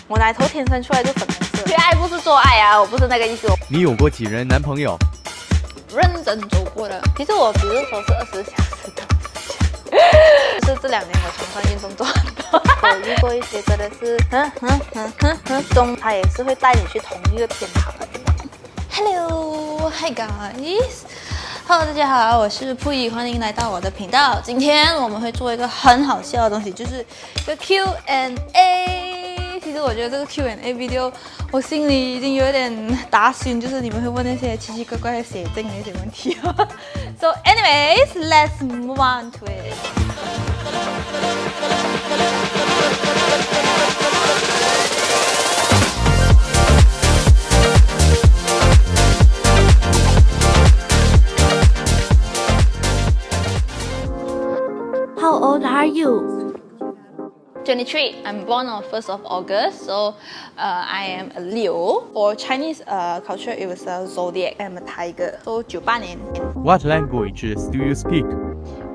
我奶头天生出来就粉红色。缺爱不是做爱啊，我不是那个意思。你有过几任男朋友？认真走过的。其实我比如说是20小时的，就是这2年我床上运动做很多。我遇过一些真的是，中他也是会带你去同一个天堂的。Hello, hi guys. Hello， 大家好，我是铺一，欢迎来到我的频道。今天我们会做一个很好笑的东西，就是一个 Q&A。其实我觉得这个 Q&A video， 我心里已经有点打心，就是你们会问那些奇奇怪怪的写真的那些问题。So, anyways, let's move on to it. How old are you? 23. I'm born on 1st of August, so I am a Leo. For Chinese culture, it was a zodiac. I'm a tiger. So 98年。What languages do you speak?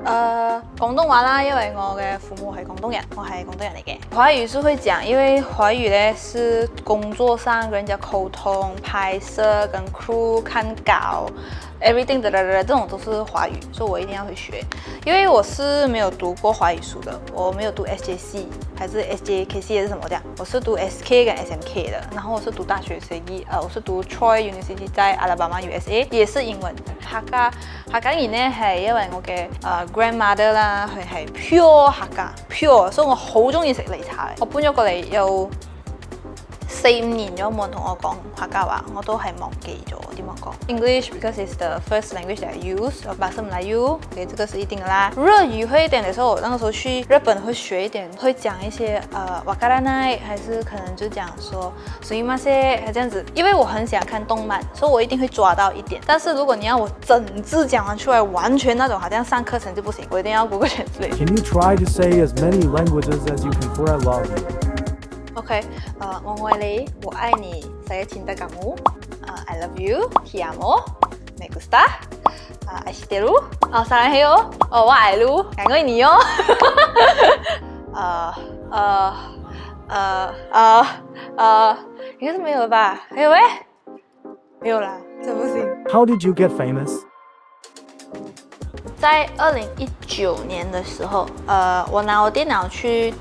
廣東話啦，因為我嘅父母係廣東人，我係廣東人嚟嘅。華語是會講，因為華語呢是工作上跟人家溝通、拍攝、跟 crew 看稿。everything 這種都是華語，所以我一定要會學。因為我是沒有讀過華語書的，我沒有讀 SJC 還是 SJKC 還是什麼這樣，我是讀 SK 跟 SMK 的。然後我是讀大學學歷，我是讀 Troy University 在 Alabama USA， 也是英文。客家語呢係因為我嘅grandmother 啦，佢係 pure 客家 pure， 所以我好中意食擂茶嘅。我搬咗過嚟有4-5年咗冇人同我講客家話，我都係忘記咗點樣講。English because it's the first language that I use， 我本身來 U， okay， 這個是一定的啦。日語會一點的時候，我那個時候去日本會學一點，會講一些わからない，還是可能就講說すみません，這樣子。因為我很喜歡看動漫，所以我一定會抓到一點。但是如果你要我整字講完出來，完全那種好像上課程就不行，我一定要 Google Translate。 Can you try to say as many languages as you can for I love you?我愛你，我愛你，saya cinta kamu, I love you, te amo, me gusta,愛してる, 사랑해요, 我愛你,感謝你哦。應該是沒有了吧？還有喂，沒有啦，這不行。 How did you get famous? 在2019年的時候，我拿我電腦去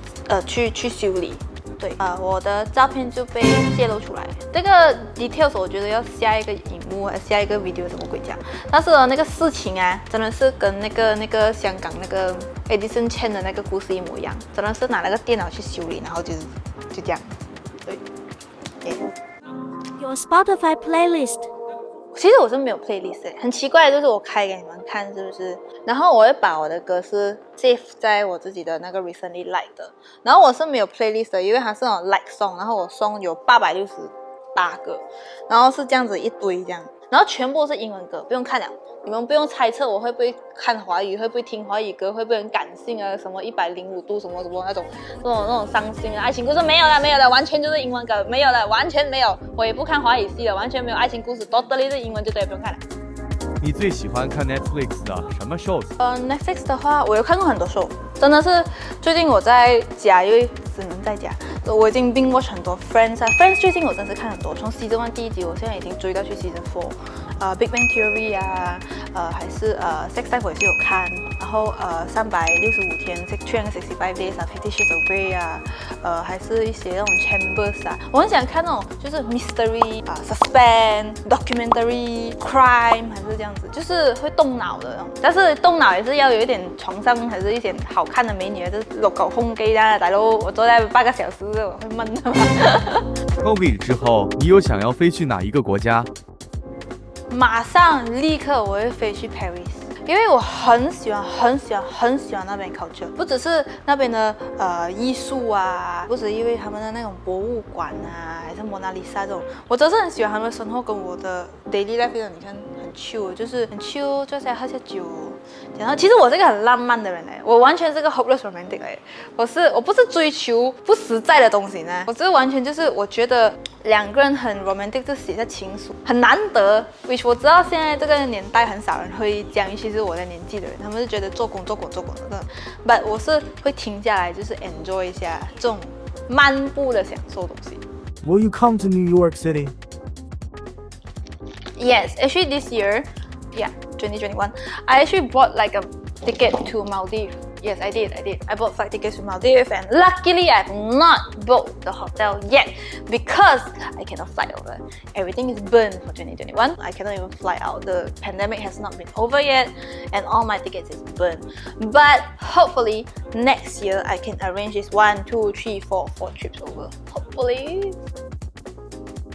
修理。對，我的照片就被泄露出來。這個 details 我覺得要下一個熒幕，下一個 video 什麼鬼講。但是那個事情啊，真的是跟那個香港那個 Edison Chen 的那個故事一模一樣，真的是拿那個電腦去修理，然後就這樣。對。Your Spotify playlist. 其實我是沒有 playlist 的，很奇怪的就是我開給你們看，是不是？然後我會把我的歌是 save 在我自己的那個 recently like 的，然後我是沒有 playlist 的，因為它是那種 like song， 然後我 song 有868個，然後是這樣子一堆這樣，然後全部是英文歌，不用看了，你們不用猜測我會不會看華語，會不會聽華語歌，會不會很感性啊，什麼105度什麼什麼那種傷心啊愛情故事沒有了，完全就是英文歌，沒有了，完全沒有，我也不看華語系了，完全沒有愛情故事，totally 是英文就對，不用看了。你最喜歡看 Netflix 的什麼 shows？ Netflix 的話，我有看過很多 show， 真的是最近我在家，因為只能在家，我已經 binge watch 很多 Friends 啊 ，Friends 最近我真是看很多，從 Season 1第1集，我現在已經追到去 Season 4，Big Bang Theory 啊，還是Sex Life 我也是有看，然後365天365 days 啊 ，50 Shades of Grey 啊，還是一些那種 Chambers 啊，我很喜歡看那種就是 mystery 啊，suspense documentary crime 還是這樣子，就是會動腦的那種，但是動腦也是要有一點床上還是一些好看的美女，就是六嚿胸肌啦，大佬，我坐在8個小時我會悶的嘛。COVID 之後，你有想要飛去哪一個國家？馬上立刻我會飛去 Paris， 因為我很喜歡那邊 culture， 不只是那邊的藝術啊，不止因為他們的那種博物館啊，還是蒙娜麗莎這種，我真是很喜歡他們的生活跟我的 daily life， 你看很 chill， 就是很 chill， 坐下喝下酒。然後其實我是一個很浪漫的人嚟，我完全是個 hopeless romantic 嚟，我不是追求不實在的東西呢，我是完全就是我覺得兩個人很 romantic 就寫下情書，很難得 ，which 我知道現在這個年代很少人會這樣，尤其是我的年紀的人，他們是覺得做工的，but 我是會停下來就是 enjoy 一下這種漫步的享受东西。Will you come to New York City? Yes, actually this year, yeah, 2021, I actually bought like a ticket to Maldives. Yes, I did. I bought flight tickets to Maldives, and luckily I've not booked the hotel yet because I cannot fly over. Everything is burned for 2021. I cannot even fly out. The pandemic has not been over yet, and all my tickets is burned. But hopefully next year I can arrange this 1, 2, 3, 4 trips over. Hopefully.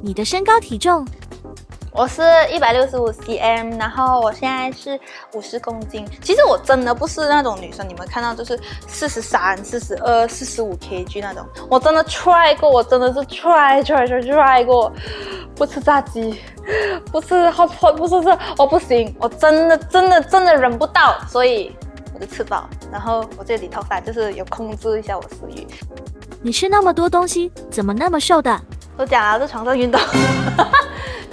你的身高体重，我是165cm， 然后我现在是50公斤。其实我真的不是那种女生，你们看到就是43、42、45 kg 那种。我真的 try 过，我真的是 try 过，不吃炸鸡，不吃 hot pot， 不是我不行，我真的忍不到，所以我就吃饱。然后我这里套餐就是有控制一下我食欲。你吃那么多东西，怎么那么瘦的？都讲了，在床上运动。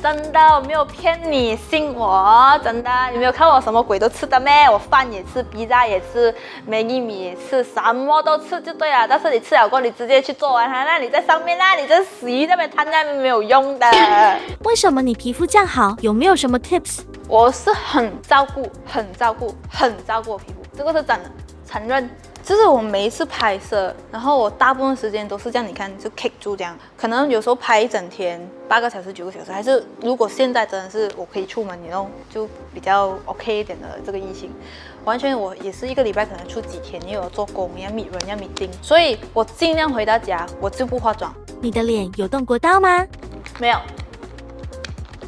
真的，我没有骗你，信我，真的。你没有看我什么鬼都吃的咩？我饭也吃，披萨也吃，maggi米也吃，什么都吃就对了。但是你吃了过后，你直接去做完它，那你在上面啦，你这死鱼那边摊在那边没有用的。为什么你皮肤这样好？有没有什么 tips？ 我是很照顾我皮肤，这个是真的，承认。就是我每一次拍摄，然后我大部分时间都是这样，你看就 keep 住这样，可能有时候拍一整天，8个小时、9个小时，还是如果现在真的是我可以出门，你know就比较 OK 一点的这个疫情，完全我也是1个礼拜可能出几天，因为我做工要 meet 人要 meeting， 所以我尽量回到家我就不化妆。你的脸有动过刀吗？没有，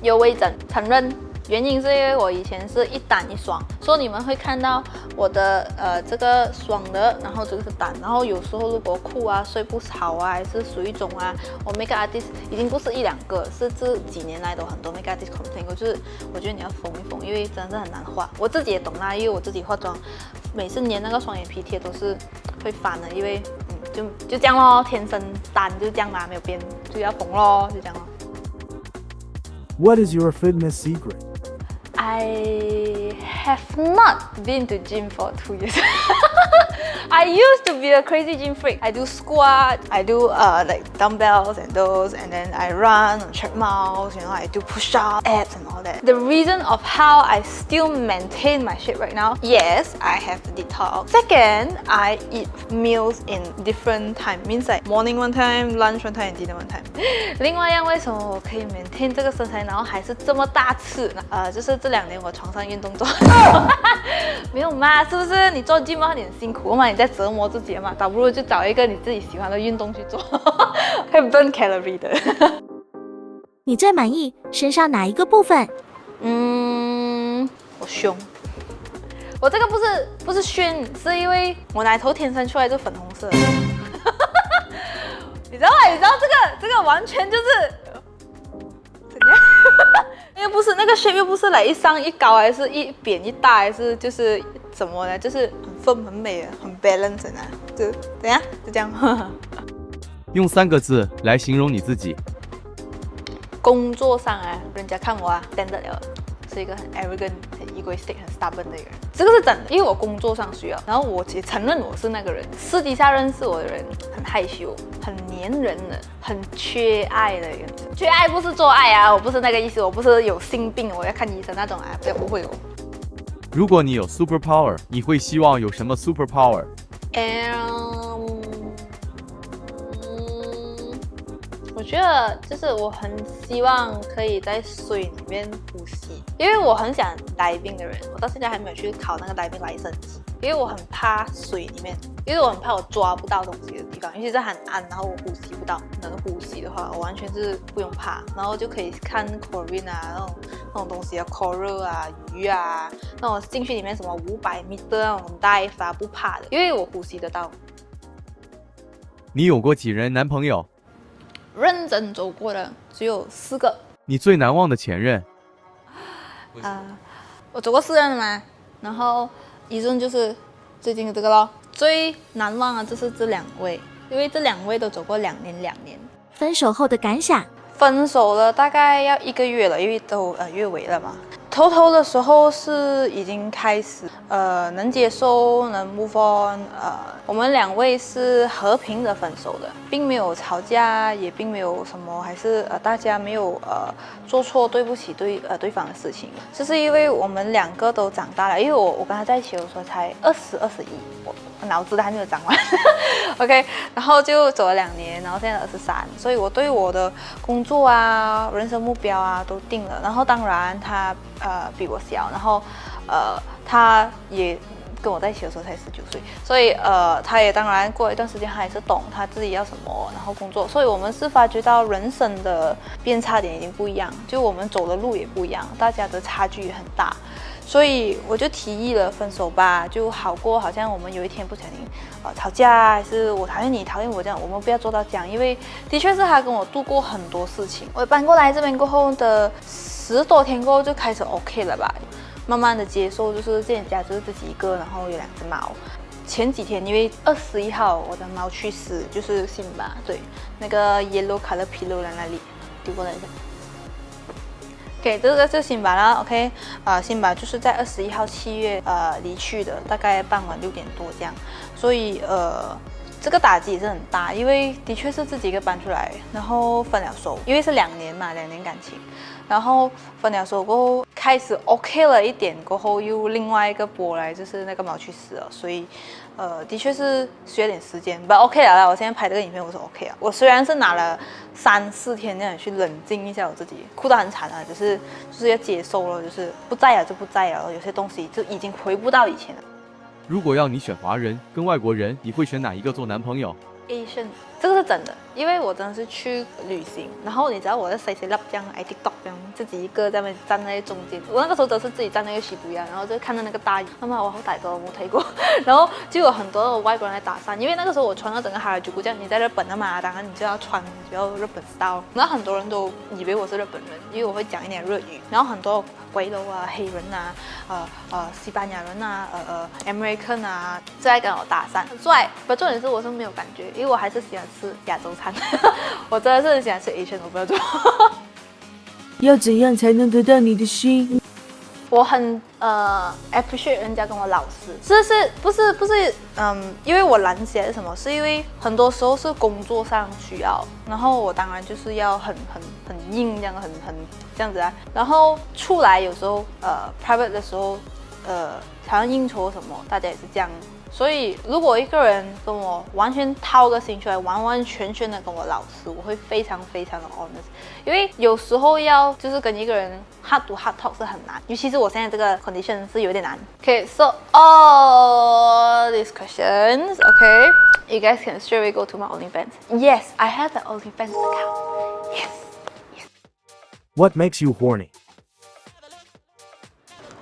有微整，承认。原因是因为我以前是一单一双，所以你们会看到我的这个双的，然后这个是单，然后有时候如果裤啊睡不好啊，还是水肿啊，我 make up artist 已经不是1、2个，是这几年来都很多 make up artist complain 过，就是我觉得你要缝一缝，因为真的是很难画。我自己也懂啦，因为我自己化妆，每次粘那个双眼皮贴都是会翻的，因为就这样咯，天生单就这样啦，没有变，就要缝咯，就这样咯。What is your fitness secret? I have not been to gym for 2 years. I used to be a crazy gym freak. I do squat, I do like dumbbells and those, and then I run on treadmills, I do push-ups, abs and all that. The reason of how I still maintain my shape right now, yes, I have detox. Second, I eat meals in different time, means like morning one time, lunch one time, and dinner one time. 另外一样，为什么我可以 maintain 这个身材，然后还是这么大次呢？就是这2年我床上运动做没有嘛，是不是？你做 gym 很辛苦嘛，你在折磨自己嘛，倒不如就找一个你自己喜欢的运动去做，可以 burn calorie 的。你最满意身上哪一个部分？我胸。我这个不是炫，是因为我奶头天生出来就粉红色。你知道吗？你知道这个完全就是怎样？又不是那个 shape， 又不是来一上一高，还是一扁一大，还是就是怎么呢？就是很 firm 很美的，很 balance 的，就怎样？就这样。用3个字来形容你自己。工作上啊，人家看我啊 standard 了，是一个很 arrogant、很 egoistic、很 stubborn 的一个人。这个是真的，因为我工作上需要，然后我也承认我是那个人。私底下认识我的人很害羞、很黏人的、很缺爱的一个人。缺爱不是做爱啊，我不是那个意思，我不是有性病，我要看医生那种啊，不要误会我。如果你有 super power， 你会希望有什么 super power？ 我觉得就是我很希望可以在水里面呼吸，因为我很想 diving 的人，我到现在还没有去考那个 diving license， 因为我很怕水里面，因为我很怕我抓不到东西的地方，尤其是很暗，然后我呼吸不到，能呼吸的话，我完全是不用怕，然后就可以看 Korean 啊那种东西啊 ，coral 啊鱼啊，那种进去里面什么500米的那种 dive 啊，不怕的，因为我呼吸得到。你有过几任男朋友？认真走过的只有4个。你最难忘的前任？我走过4任的嘛，然后一任就是最近的这个咯。最难忘的就是这2位，因为这2位都走过2年。分手后的感想？分手了大概要1个月了，因为都月尾了嘛。偷偷的时候是已经开始，能接受，能 move on，我们两位是和平的分手的，并没有吵架，也并没有什么，还是大家没有做错对不起对方的事情，就是因为我们两个都长大了，因为我跟他在一起的时候才20、21，我脑子都还没有长完，OK， 然后就走了2年，然后现在23，所以我对我的工作啊、人生目标啊都定了，然后当然他比我小，然后他也跟我在一起的时候才19岁，所以他也当然过一段时间他也是懂他自己要什么，然后工作，所以我们是发觉到人生的变差点已经不一样，就我们走的路也不一样，大家的差距也很大，所以我就提议了分手吧，就好过好像我们有一天不小心吵架，还是我讨厌你讨厌我这样，我们不要做到这样，因为的确是他跟我度过很多事情，我搬过来这边过后的10多天过后就开始 OK 了吧。慢慢的接受，就是这家就是自己一个，然后有2只猫。前几天因为21号我的猫去世，就是辛巴，对，那个 yellow color pillow 在那里丢过来一下。OK， 这个是辛巴啦 ，OK， 辛巴就是在21号7月离去的，大概傍晚6点多这样，所以这个打击也是很大，因为的确是自己一个搬出来，然后分了手，因为是2年嘛，2年感情，然后分了手过后开始 OK 了一点，过后又另外一个波来，就是那个猫去世了，所以的确是需要点时间，不 OK 了啦。我现在拍这个影片我是 OK 了，我虽然是拿了3、4天这样去冷静一下我自己，哭得很惨啊，就是要接受了，就是不在了就不在了，有些东西就已经回不到以前了。如果要你选华人跟外国人，你会选哪一个做男朋友？ Asian， 这个是真的，因为我真的是去旅行，然后你知道我在谁这样，TikTok 这样，自己一个在那边站在中間，我那個時候真是自己站那個西布亞，然後就看到那個大雨，媽媽我好大個我冇睇過，然後就有很多的外國人來打傘，因為那個時候我穿到整個哈拉吉古這樣，你在日本的嘛，當然你就要穿比較日本 style， 然後很多人都以為我是日本人，因為我會講一點日語，然後很多鬼佬啊、黑人啊、西班牙人啊、American 啊，就在跟我打傘，很帥，不過重點是我是沒有感覺，因為我還是喜歡吃亞洲餐，我真的是很喜歡吃 Asian， 我不要做。要怎样才能得到你的心？我很appreciate 人家跟我老实，不是因为我懒起来是什么？是因为很多时候是工作上需要，然后我当然就是要很硬这样，很这样子啊。然后出来有时候private 的时候好像应酬什么，大家也是这样。所以，如果一个人跟我完全掏个心出来，完完全全的跟我老实，我会非常的 honest。因为有时候要就是跟一个人 heart to heart talk 是很难，尤其是我现在这个 condition 是有点难。Okay, so all these questions, okay, you guys can straight away go to my OnlyFans. Yes, I have the OnlyFans account. Yes. What makes you horny?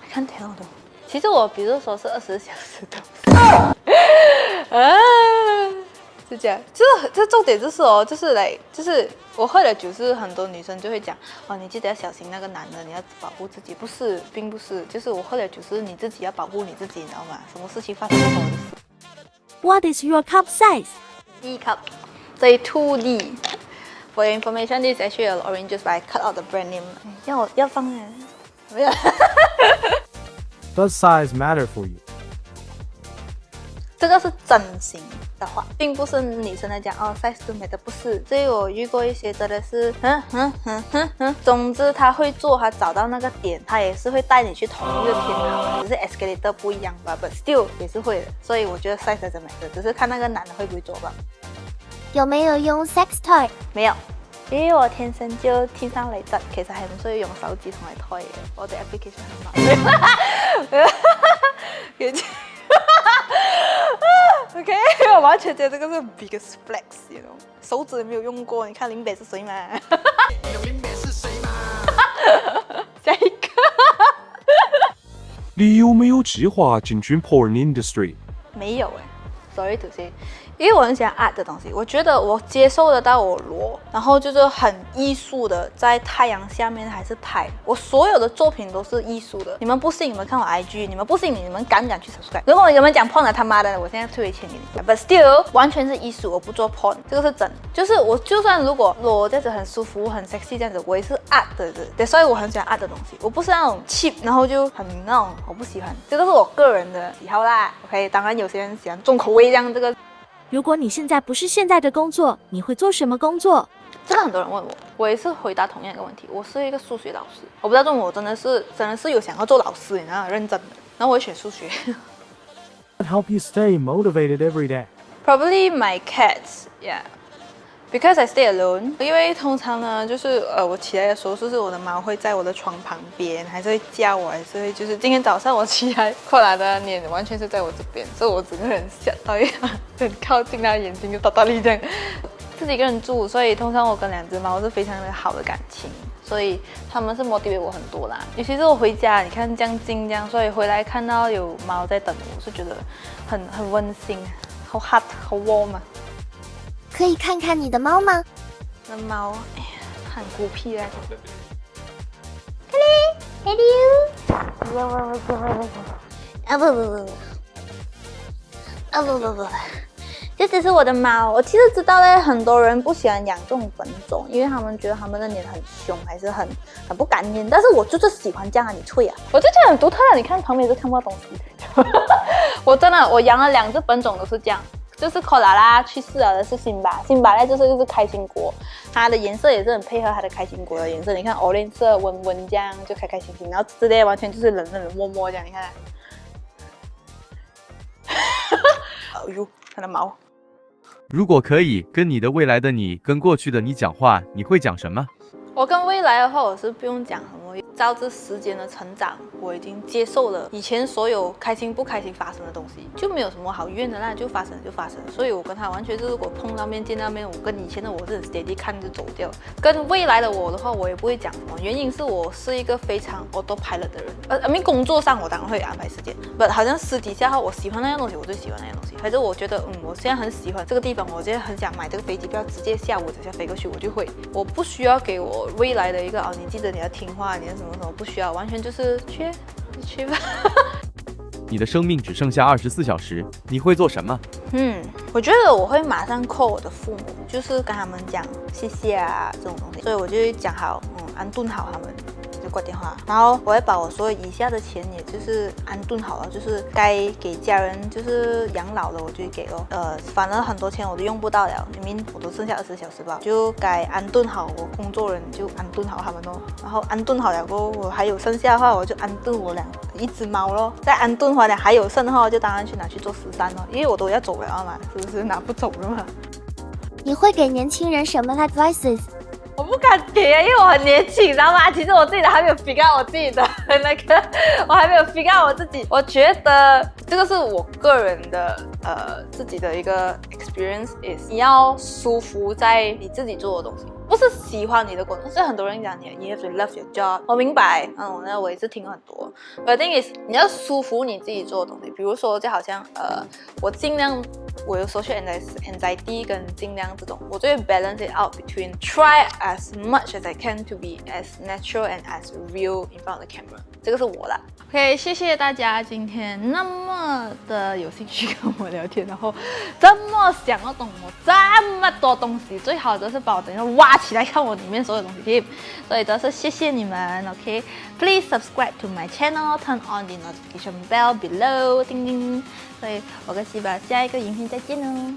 I can't tell though. 其实我比如说是24小时的。是这样，这重点就是就是我喝了酒，是很多女生就会讲哦，你记得要小心那个男的，你要保护自己。不是，并不是，就是我喝了酒是你自己要保护你自己，你知道吗？什么事情发生都是我的事。What is your cup size? E cup， 所以 2D。For your information, this is actually an orange juice, but I cut out the brand name. 要放没有。Does size matter for you? 这个是真心的话，并不是女生来讲哦 ，size 都没的，不是。所以我遇过一些真的是，总之他会做，他找到那个点，他也是会带你去同一个天堂，只是 escalator 不一样吧，but still 也是会的。所以我觉得 size 真没的，只是看那个男的会不会做吧。有没有用 sex toy？ 没有，因為我天生就天生麗質，其實係唔需要用手指同埋推嘅，我哋 application 很慢。OK， 我完全覺得這個是 biggest flex，you know， 手指沒有用過，你看林北是誰嘛？林北是誰嘛？下一個。你有沒有計劃進軍 porn industry？沒有誒，sorry to say，因为我很喜欢 art 的东西，我觉得我接受得到我裸，然后就是很艺术的，在太阳下面还是拍，我所有的作品都是艺术的。你们不信，你们看我 IG， 你们不信，你们敢不敢去 subscribe？ 如果你们讲 porn 的，他妈的，我现在退回钱给你。But still， 完全是艺术，我不做 porn， 这个是真的。就是我就算如果裸这样子很舒服、很 sexy 这样子，我也是 art 的，所以我很喜欢 art 的东西。我不是那种 cheap， 然后就很那种我不喜欢，这个是我个人的喜好啦。OK， 当然有些人喜欢重口味这样这个。如果你现在不是现在的工作，你会做什么工作？这个很多人问我，我也是回答同样一个问题。我是一个数学老师，我不知道中我真的是有想要做老师，你知道，认真的。然后我选数学。Help you stay motivated every day. Probably my cats, yeah. Because I stay alone. 因为通常呢，就是我起来的时候，就是我的猫会在我的床旁边，还是会叫我，还是会就是今天早上我起来，克拉的脸完全是在我这边，所以我整个人吓到一样，很靠近它的眼睛就大力这样。自己一个人住，所以通常我跟2只猫是非常的好的感情，所以他们是 motivate 我很多啦。尤其是我回家，你看这样近这样，所以回来看到有猫在等我，是觉得很温馨，好 hot 好 warm 啊。可以看看你的猫吗？那猫，哎呀，很孤僻啊。不，这只是我的猫。我其实知道嘞，很多人不喜欢养这种本种，因为他们觉得他们的脸很凶，还是很不干净。但是我就是喜欢这样啊，你脆啊！我就觉得很独特啊，你看旁边都看不到东西。我真的，我养了2只本种都是这样。就是科拉拉去世了的是辛巴，辛巴呢就是开心果，它的颜色也是很配合它的开心果的颜色。你看 orange 色温温这样就开开心心，然后之类完全就是冷冷漠漠这样，你看。哎呦，它的毛。如果可以跟你的未来的你跟过去的你讲话，你会讲什么？我跟未来的话，我是不用讲什么。照着时间的成长，我已经接受了以前所有开心不开心发生的东西，就没有什么好怨的啦，就发生就发生。所以我跟他完全就是我碰到面见到面，我跟以前的我是很 steady 看着走掉。跟未来的我的话，我也不会讲什么，原因是我是一个非常 autopilot 的人。工作上我当然会安排时间，but 好像私底下的话，我喜欢那样东西，我就喜欢那样东西。反正我觉得，我现在很喜欢这个地方，我现在很想买这个飞机票，直接下午直接飞过去，我就会。我不需要给我未来的一个你记得你要听话，你要什么什么，不需要，完全就是去吧。你的生命只剩下24小时，你会做什么？我觉得我会马上 call 我的父母，就是跟他们讲谢谢啊这种东西，所以我就会讲好，安顿好他们。就挂电话，然后我会把我所有以下的钱，也就是安顿好了，就是该给家人就是养老的，我就给咯。反正很多钱我都用不到了，明明我都剩下20小时吧，就该安顿好我工作人，就安顿好他们咯。然后安顿好了过后，我还有剩下的话，我就安顿我1只猫咯。再安顿回来还有剩的话，就当然去拿去做13咯，因为我都要走了嘛，是不是拿不走了嘛？你会给年轻人什么 advices？我不敢给啊，因为我很年轻，你知道吗？其实我自己的还没有 figure out 我自己的那个，我还没有 figure out 我自己。我觉得这个是我个人的自己的一个 experience is 你要舒服在你自己做的东西，不是喜欢你的工作。所以很多人讲你 you have to love your job， 我明白，那我也是听很多。But the thing is 你要舒服你自己做的东西，比如说就好像我尽量。我有 social anxiety 跟尽量这种，我就会 balance it out between try as much as I can to be as natural and as real in front of the camera。这个是我啦。OK， 谢谢大家今天那么的有兴趣跟我聊天，然后这么想要懂我这么多东西，最好的是把我等一下挖起来看我里面所有东西。所以真是谢谢你们。OK，Please subscribe to my channel, turn on the notification bell below， 叮叮。所以我跟西宝下一个影片再见哦。